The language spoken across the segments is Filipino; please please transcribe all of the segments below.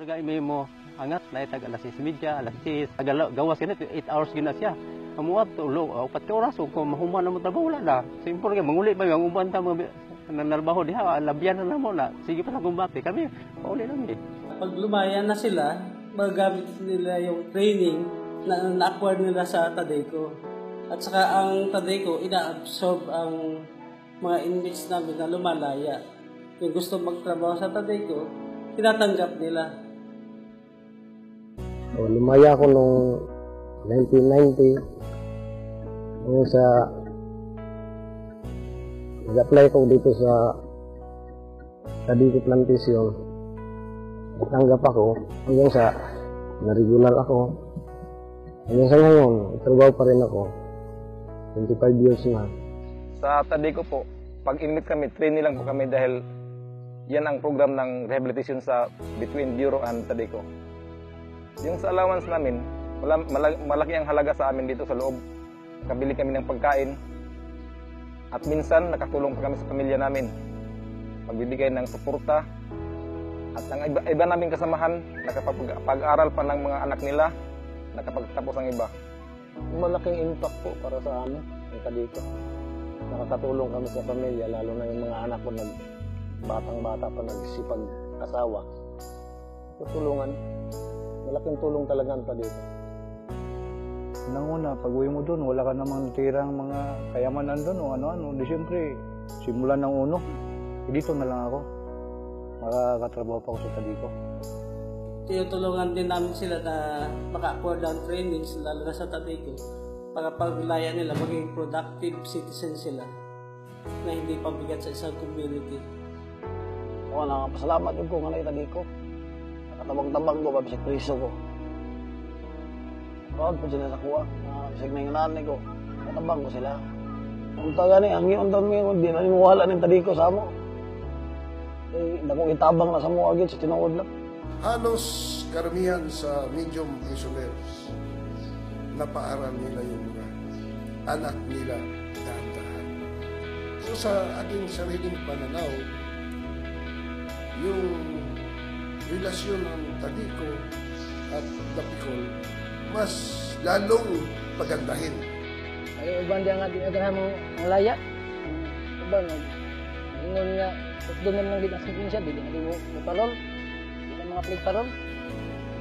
Talaga may mo angat na itag alas 6:30, alas 6. Gawas ganito 8 hours gina siya. Amuat ulo 4 ka oras kung mahuman na mo trabaho wala na. Simple ka manguli ba yung uban ta mo nanarbaho diha labyan na mo na. Sige pa sa kumbate kami pauli lang eh. Pag lumayan na sila, magamit nila yung training na na-acquire nila sa Tadeco. At saka ang Tadeco ina-absorb ang mga inmates namin na lumalaya. Yung gusto magtrabaho sa Tadeco, tinatanggap nila. Lumaya ako noong 1990 nung sa nag-apply ko dito sa Tadeco Plantation. Natanggap ako hanggang sa na-regular ako. Hanggang sa ngayon, trabaho pa rin ako. 25 years na. Sa Tadeco po, pag-inmit kami, trainee lang po kami dahil yan ang program ng rehabilitation sa between Bureau and Tadeco. Yung sa allowance namin, malaki ang halaga sa amin dito sa loob. Nakabili kami ng pagkain at minsan nakatulong pa kami sa pamilya namin. Pagbibigay ng suporta at ang iba naming kasamahan, nakapag-aral pa ng mga anak nila, nakapagtapos ang iba. Malaking impact po para sa amin, ang Tadeco. Nakakatulong kami sa pamilya, lalo na yung mga anak ko batang-bata pa nagsipag-asawa. Tutulungan. Malaking tulong talaga ang Tadeco. Unang-una, pag uwi mo doon, wala ka namang tirang mga kayamanan doon o ano-ano. Di siyempre, simulan ng uno. Dito na lang ako. Makakatrabaho pa ako sa Tadeco. Tinutulungan din namin sila na maka-acquire ng trainings, lalo na sa Tadeco, para paglaya nila maging productive citizen sila na hindi pabigat sa isang community. Ako nakapasalamat yung kung ano yung Tadeco. Nakatabang-tabang ko, babisik priso ko. Proud po sila sa kuha. Bisig na yung nanay ko. Nakatabang ko sila. Ang taga ni, ang yun daw ngayon, di na nimuwala ng Tadeco sa mo. Eh, dakong itabang na sa mo agad sa tinuod lang. Halos karamihan sa medium prisoners, napaaral nila yung mga anak nila dahan-dahan. So sa ating sariling pananaw, yung relasyon ng Tadeco at Dapicol mas lalong pagandahin. Ay, uban diyan nga dinaganahan mo ang laya. Uban, ingon nga, doon na lang din ang siya, di na mo parol. Di na mga plate parol.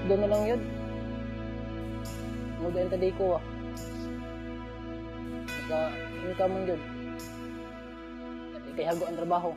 Doon na lang yun. Muda yung Tadeco ah. Naka-income mo yun. At itihago ang trabaho.